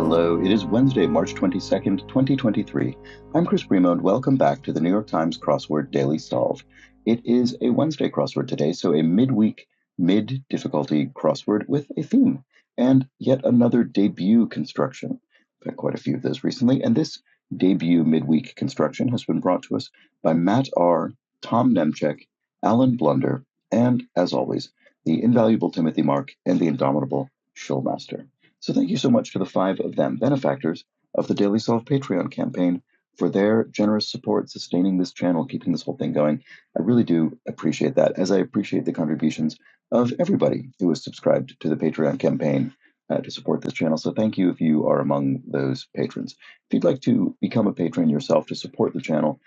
Hello, it is Wednesday, March 22nd, 2023. I'm Chris Bremo, and welcome back to the New York Times Crossword Daily Solve. It is a Wednesday crossword today, so a midweek, mid-difficulty crossword with a theme, and yet another debut construction. I've had quite a few of those recently, and this debut midweek construction has been brought to us by Matt R., Tom Nemchek, Alan Blunder, and, as always, the invaluable Timothy Mark and the indomitable Showmaster. So thank you so much to the 5 of them, benefactors of the Daily Solve Patreon campaign, for their generous support sustaining this channel, keeping this whole thing going. I really do appreciate that, as I appreciate the contributions of everybody who has subscribed to the Patreon campaign to support this channel. So thank you if you are among those patrons. If you'd like to become a patron yourself to support the channel,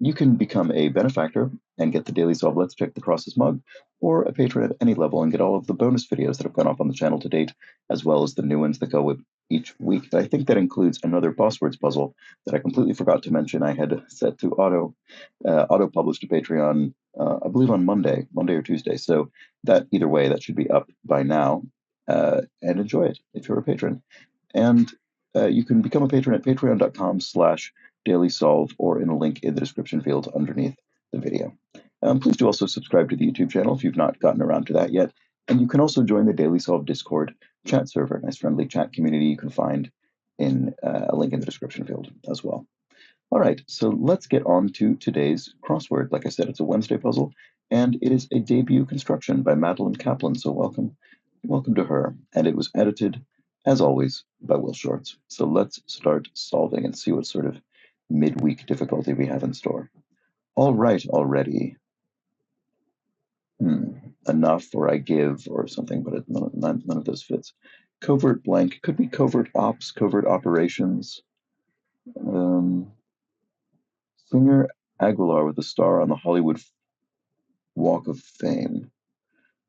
you can become a benefactor and get the Daily Solve Let's Check the Crosses mug, or a patron at any level and get all of the bonus videos that have gone up on the channel to date, as well as the new ones that go with each week. I think that includes another passwords puzzle that I completely forgot to mention. I had set to auto-publish to Patreon, I believe on Monday or Tuesday. So that either way, that should be up by now. And enjoy it if you're a patron. And you can become a patron at patreon.com/dailysolve or in a link in the description field underneath the video. Please do also subscribe to the YouTube channel if you've not gotten around to that yet. And you can also join the Daily Solve Discord chat server, a nice friendly chat community you can find in a link in the description field as well. All right, so let's get on to today's crossword. Like I said, it's a Wednesday puzzle, and it is a debut construction by Madeline Kaplan, so welcome to her. And it was edited, as always, by Will Shorts. So let's start solving and see what sort of midweek difficulty we have in store. All right, already. Enough, or I give, or something, but none of those fits. Covert blank could be covert ops, covert operations. Singer Aguilar with a star on the Hollywood Walk of Fame.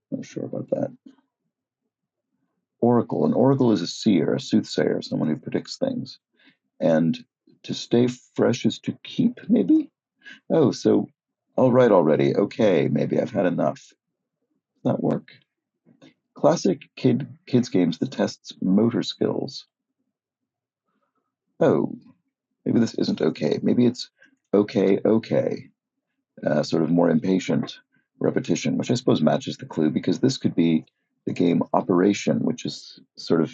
Not sure about that. Oracle. An oracle is a seer, a soothsayer, someone who predicts things. And to stay fresh is to keep, maybe? Oh, so, all right already. Okay, maybe I've had enough. Does that work? Classic kids games that tests motor skills. Oh, maybe this isn't okay. Maybe it's okay. Sort of more impatient repetition, which I suppose matches the clue, because this could be the game Operation, which is sort of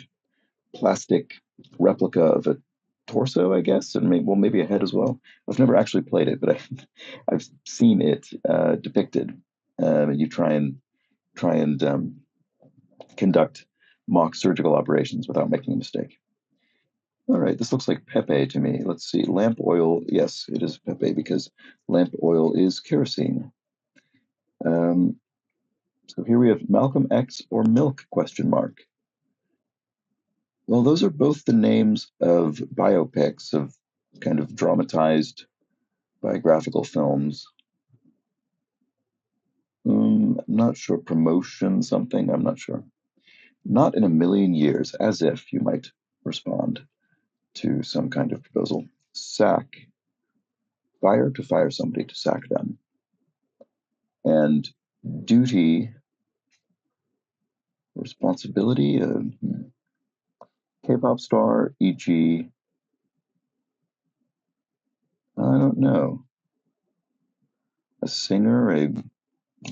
plastic replica of a torso, I guess, and maybe a head as well. I've never actually played it, but I've seen it depicted. And you try and conduct mock surgical operations without making a mistake. All right, this looks like Pepe to me. Let's see. Lamp oil. Yes, it is Pepe because lamp oil is kerosene. So here we have Malcolm X or Milk ? Well, those are both the names of biopics, of kind of dramatized biographical films. I'm not sure. Promotion something, I'm not sure. Not in a million years, as if you might respond to some kind of proposal. Sack. Fire, to fire somebody, to sack them. And duty, responsibility, K-pop star, e.g., I don't know. A singer, a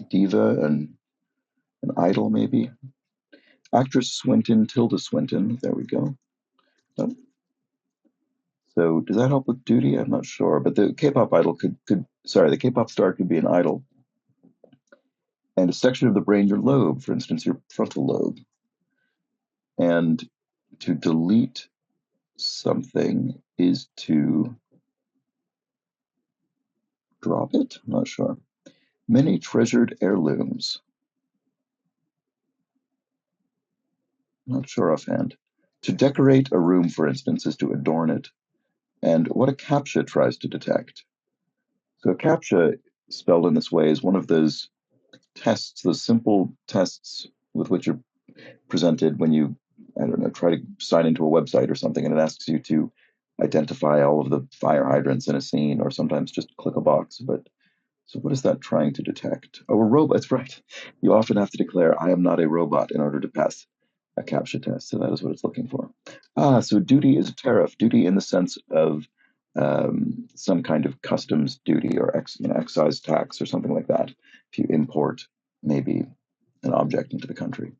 diva, an idol, maybe. Actress Swinton, Tilda Swinton. There we go. Oh. So does that help with duty? I'm not sure. But the K-pop idol the K-pop star could be an idol. And a section of the brain, your lobe, for instance, your frontal lobe. And to delete something is to drop it? I'm not sure. Many treasured heirlooms. Not sure offhand. To decorate a room, for instance, is to adorn it. And what a CAPTCHA tries to detect. So a CAPTCHA, spelled in this way, is one of those tests, those simple tests with which you're presented when you, I don't know, try to sign into a website or something, and it asks you to identify all of the fire hydrants in a scene, or sometimes just click a box. But so what is that trying to detect? Oh, a robot. That's right. You often have to declare, I am not a robot, in order to pass a CAPTCHA test. So that is what it's looking for. So duty is a tariff. Duty in the sense of some kind of customs duty or excise tax or something like that. If you import maybe an object into the country.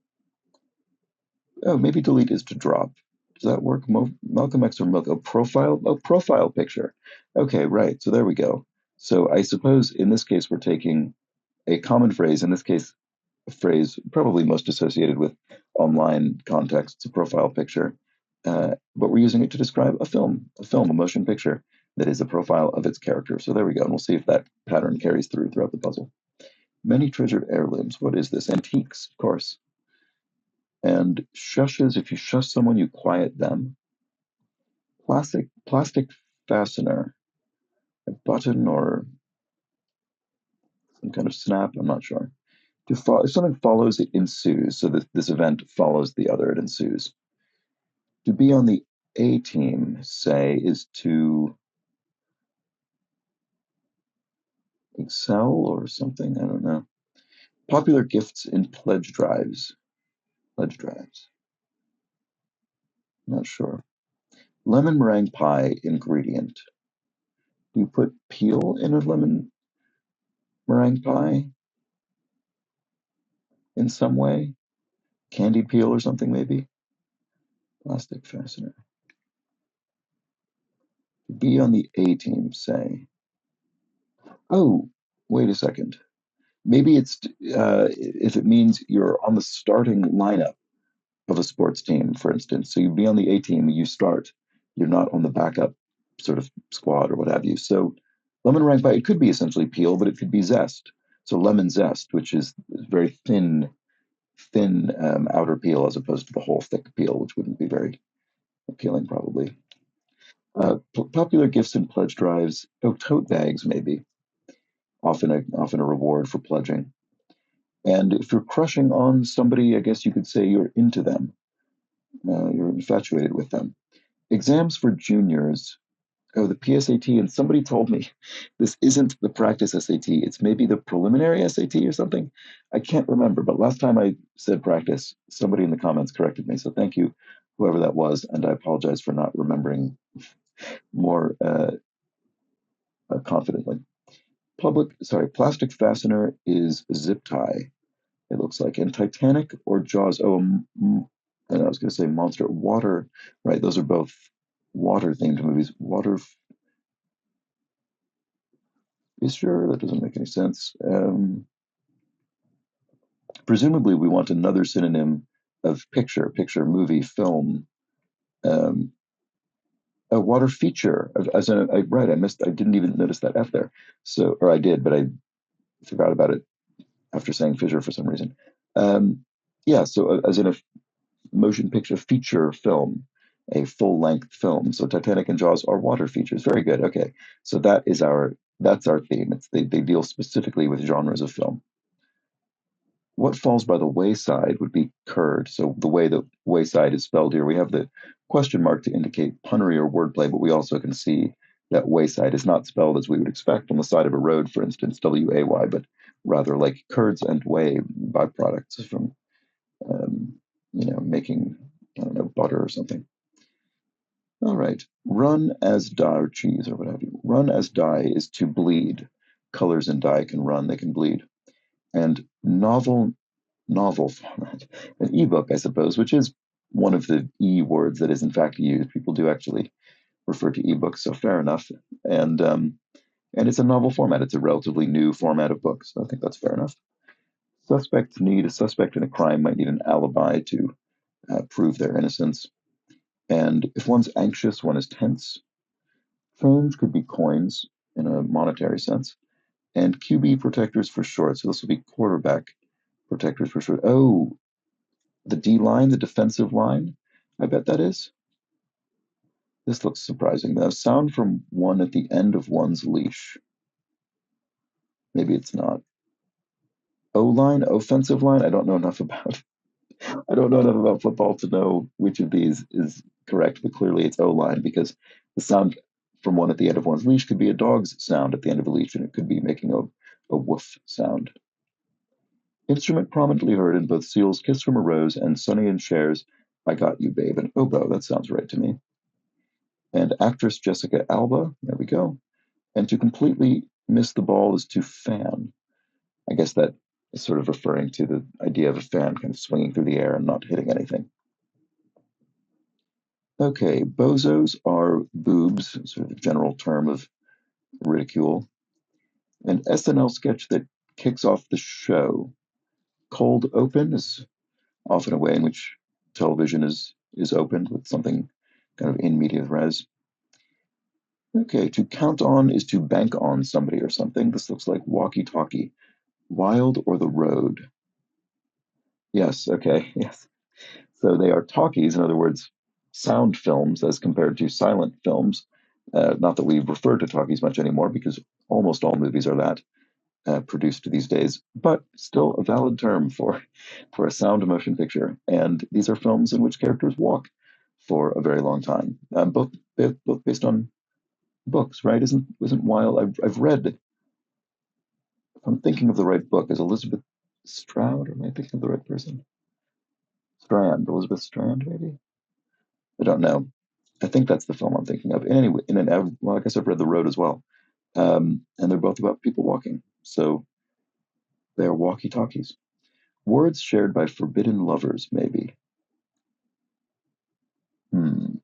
Oh, maybe delete is to drop. Does that work? Malcolm X or Malcolm? Profile picture. Okay, right. So there we go. So I suppose in this case we're taking a common phrase. In this case, a phrase probably most associated with online contexts, a profile picture, but we're using it to describe a motion picture that is a profile of its character. So there we go, and we'll see if that pattern carries through throughout the puzzle. Many treasured heirlooms. What is this? Antiques, of course. And shushes, if you shush someone, you quiet them. Plastic fastener, a button or some kind of snap, I'm not sure. If something follows, it ensues. So this event follows the other, it ensues. To be on the A team, say, is to excel or something. I don't know. Popular gifts in pledge drives. Pledge drives. Not sure. Lemon meringue pie ingredient. Do you put peel in a lemon meringue pie in some way? Candied peel or something, maybe? Plastic fastener. To be on the A team, say. Oh, wait a second. Maybe it's if it means you're on the starting lineup of a sports team, for instance. So you'd be on the A team, you start. You're not on the backup sort of squad or what have you. So lemon meringue pie, it could be essentially peel, but it could be zest. So lemon zest, which is very thin outer peel as opposed to the whole thick peel, which wouldn't be very appealing probably. Popular gifts and pledge drives. Oh, tote bags maybe. Often a reward for pledging. And if you're crushing on somebody, I guess you could say you're into them. You're infatuated with them. Exams for juniors. Oh, the PSAT. And somebody told me this isn't the practice SAT. It's maybe the preliminary SAT or something. I can't remember. But last time I said practice, somebody in the comments corrected me. So thank you, whoever that was. And I apologize for not remembering more confidently. Plastic fastener is zip tie. It looks like. And Titanic or Jaws. And I was going to say Monster. Water. Right. Those are both water themed movies. Water Fisher. That doesn't make any sense. Presumably, we want another synonym of picture, movie, film. Um, a water feature. Right. I didn't even notice that F there. So, or I did, but I forgot about it after saying fissure for some reason. Yeah. So, as in a motion picture feature film, a full length film. So Titanic and Jaws are water features. Very good. Okay. So that's our theme. They deal specifically with genres of film. What falls by the wayside would be curd. So the way the wayside is spelled here, we have the question mark to indicate punnery or wordplay, but we also can see that wayside is not spelled as we would expect on the side of a road, for instance, W-A-Y, but rather like curds and whey byproducts from um, making, I don't know, butter or something. All right. Run as dye or cheese or what have you. Run as dye is to bleed. Colors in dye can run, they can bleed. And novel format, an ebook, I suppose, which is one of the E words that is in fact used. People do actually refer to ebooks, so fair enough. And it's a novel format. It's a relatively new format of books. So I think that's fair enough. A suspect in a crime might need an alibi to prove their innocence. And if one's anxious, one is tense. Change could be coins in a monetary sense. And QB protectors for short. So this will be quarterback protectors for short. Oh, the D line, the defensive line. I bet that is. This looks surprising. The sound from one at the end of one's leash. Maybe it's not. O line, offensive line. I don't know enough about. I don't know enough about football to know which of these is correct, but clearly it's O line because the sound from one at the end of one's leash could be a dog's sound at the end of a leash, and it could be making a woof sound. Instrument prominently heard in both Seal's Kiss from a Rose and Sonny and Cher's I Got You, Babe, and Oboe. That sounds right to me. And actress Jessica Alba. There we go. And to completely miss the ball is to fan. I guess that is sort of referring to the idea of a fan kind of swinging through the air and not hitting anything. Okay, bozos are boobs, sort of a general term of ridicule. An SNL sketch that kicks off the show. Cold open is often a way in which television is opened with something kind of in media res. Okay, to count on is to bank on somebody or something. This looks like walkie-talkie. Wild or the road? Yes, okay, yes. So they are talkies, in other words, sound films as compared to silent films. Not that we refer to talkies much anymore because almost all movies are that produced these days, but still a valid term for a sound motion picture. And these are films in which characters walk for a very long time, both based on books, right? Isn't Wild? I've read. If I'm thinking of the right book, is Elizabeth Stroud, or am I thinking of the right person? Strand, Elizabeth Strand, maybe. I don't know. I think that's the film I'm thinking of. Anyway, well, I guess I've read The Road as well, and they're both about people walking. So they're walkie-talkies. Words shared by forbidden lovers, maybe. Hmm,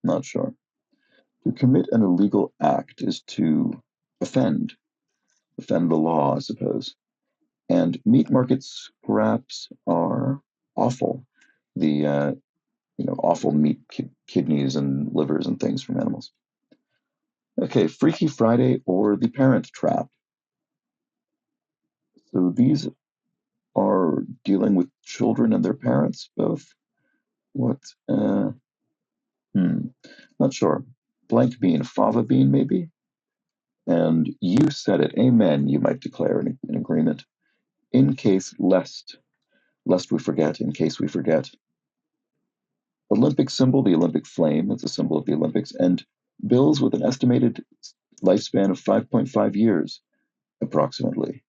not sure. To commit an illegal act is to offend, offend the law, I suppose. And meat market scraps are offal, the offal meat, kidneys and livers and things from animals. Okay, Freaky Friday or the Parent Trap. So these are dealing with children and their parents both. What? Uh, hmm, not sure. Blank bean, fava bean, maybe. And you said it. Amen. You might declare in agreement. In case lest we forget. In case we forget. Olympic symbol, the Olympic flame. That's a symbol of the Olympics. And bills with an estimated lifespan of 5.5 years, approximately.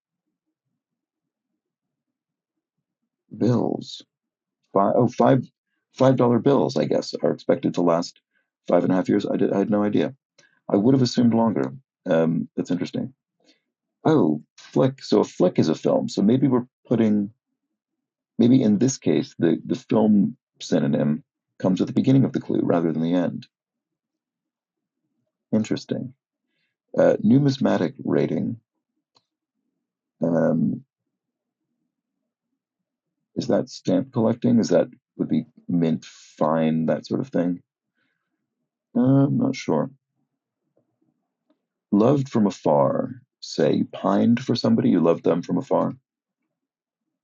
Bills. $5 bills, I guess, are expected to last 5.5 years. I had no idea. I would have assumed longer. That's interesting. Oh, flick. So a flick is a film. So maybe in this case, the film synonym comes at the beginning of the clue rather than the end. Interesting. Numismatic rating. Um, is that stamp collecting? Would be mint, fine, that sort of thing? I'm not sure. Loved from afar. Say you pined for somebody, you loved them from afar.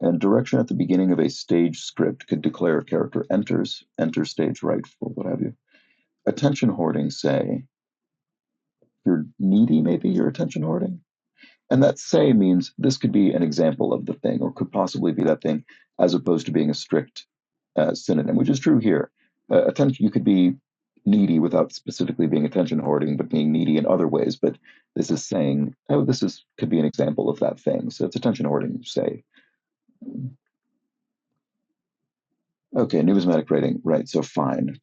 And direction at the beginning of a stage script could declare a character enter stage right, or what have you. Attention hoarding, say you're needy, maybe you're attention hoarding. And that say means this could be an example of the thing, or could possibly be that thing, as opposed to being a strict synonym, which is true here. Attention, you could be needy without specifically being attention hoarding, but being needy in other ways. But this is saying, oh, could be an example of that thing. So it's attention hoarding, say. Okay, numismatic rating, right? So fine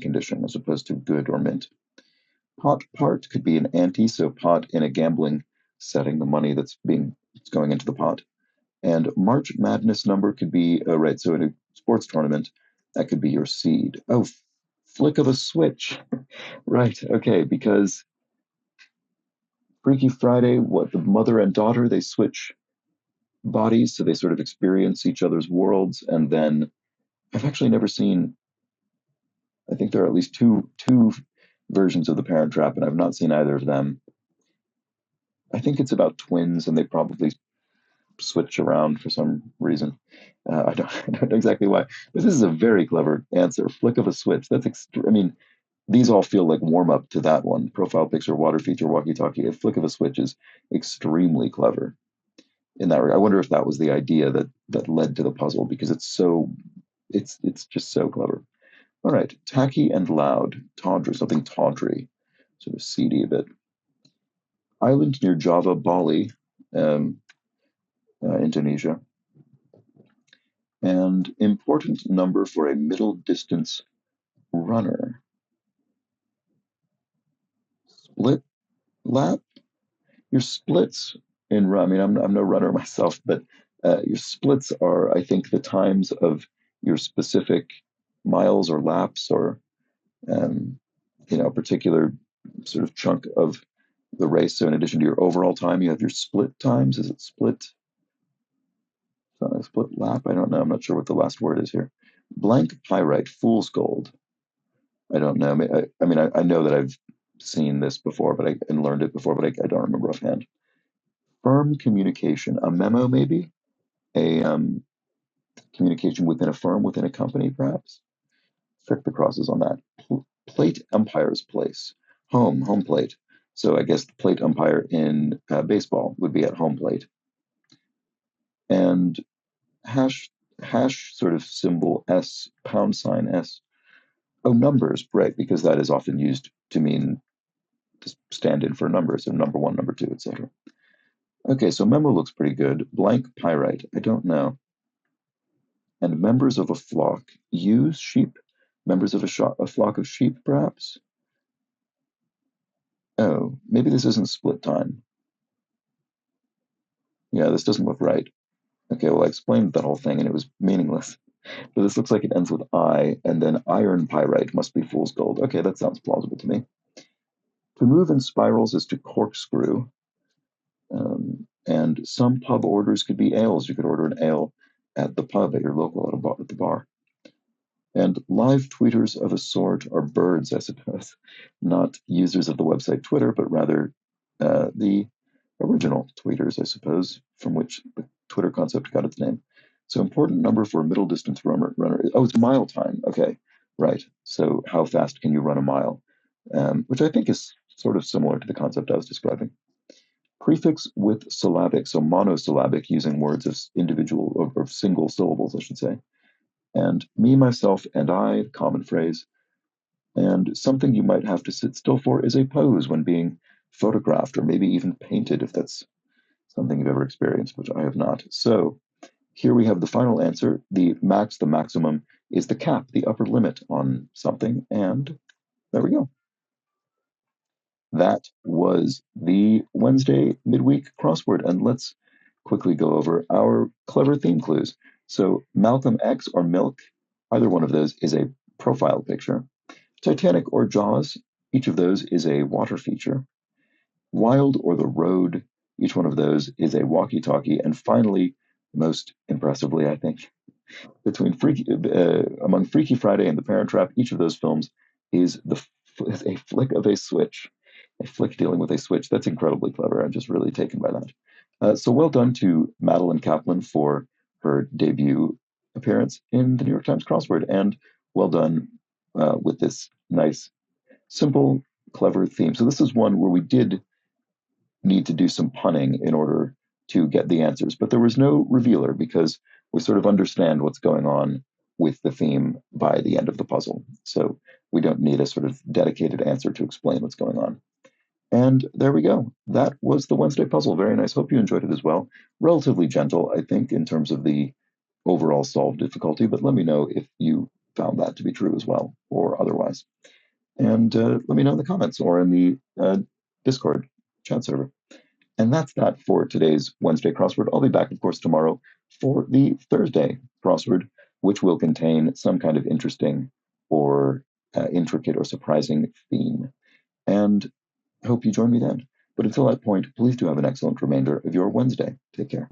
condition as opposed to good or mint. Pot part could be an ante, so pot in a gambling setting, the money that's going into the pot. And March Madness number could be, right, so in a sports tournament, that could be your seed. Oh, flick of a switch. Right, okay, because Freaky Friday, what, the mother and daughter, they switch bodies, so they sort of experience each other's worlds. And then I've actually never seen, I think there are at least two versions of The Parent Trap, and I've not seen either of them. I think it's about twins, and they probably switch around for some reason. I don't know exactly why, but this is a very clever answer. Flick of a switch. I mean, these all feel like warm up to that one. Profile picture, water feature, walkie talkie. A flick of a switch is extremely clever in that regard. I wonder if that was the idea that led to the puzzle because it's just so clever. All right, tacky and loud, tawdry, something tawdry, sort of seedy a bit. Island near Java, Bali, um, Indonesia. And important number for a middle distance runner. Split lap? Your splits I mean, I'm no runner myself, but your splits are, I think, the times of your specific miles or laps or, um, a particular sort of chunk of the race. So in addition to your overall time, you have your split times. Is it split lap? I don't know. I'm not sure what the last word is here. Blank pyrite, fool's gold. I don't know. I know that I've seen this before, and learned it before, but I don't remember offhand. Firm communication, a memo maybe, a communication within a firm, within a company, perhaps. Check the crosses on that. Plate umpire's place, home plate. So I guess the plate umpire in baseball would be at home plate. And hash sort of symbol S, pound sign S. Oh, numbers, right? Because that is often used to mean to stand in for numbers, so number one, number two, etc. Okay, so memo looks pretty good. Blank pyrite, I don't know. And members of a flock. Ewes, sheep. Members of a flock of sheep, perhaps? Oh, maybe this isn't split time. Yeah, this doesn't look right. Okay, well, I explained that whole thing and it was meaningless. But this looks like it ends with I, and then iron pyrite must be fool's gold. Okay, that sounds plausible to me. To move in spirals is to corkscrew. And some pub orders could be ales. You could order an ale at the pub, at your local, at the bar. And live tweeters of a sort are birds, I suppose, not users of the website Twitter, but rather the original tweeters, I suppose, from which the Twitter concept got its name. So important number for a middle distance runner. Oh, it's mile time. Okay, right. So how fast can you run a mile? Which I think is sort of similar to the concept I was describing. Prefix with syllabic, so monosyllabic, using words of individual or single syllables, I should say. And me, myself, and I, common phrase. And something you might have to sit still for is a pose when being photographed or maybe even painted, if that's something you've ever experienced, which I have not. So here we have the final answer. The maximum, is the cap, the upper limit on something. And there we go. That was the Wednesday midweek crossword. And let's quickly go over our clever theme clues. So Malcolm X or Milk, either one of those is a profile picture. Titanic or Jaws, each of those is a water feature. Wild or The Road, each one of those is a walkie-talkie. And finally, most impressively, I think, among Freaky Friday and The Parent Trap, each of those films is a flick of a switch, a flick dealing with a switch. That's incredibly clever. I'm just really taken by that. So well done to Madeline Kaplan for her debut appearance in the New York Times crossword, and well done with this nice, simple, clever theme. So this is one where we did need to do some punning in order to get the answers, but there was no revealer because we sort of understand what's going on with the theme by the end of the puzzle. So we don't need a sort of dedicated answer to explain what's going on. And there we go. That was the Wednesday puzzle. Very nice. Hope you enjoyed it as well. Relatively gentle, I think, in terms of the overall solved difficulty, but let me know if you found that to be true as well or otherwise. And let me know in the comments or in the Discord chat server. And that's that for today's Wednesday crossword. I'll be back, of course, tomorrow for the Thursday crossword, which will contain some kind of interesting or intricate or surprising theme. And I hope you join me then. But until that point, please do have an excellent remainder of your Wednesday. Take care.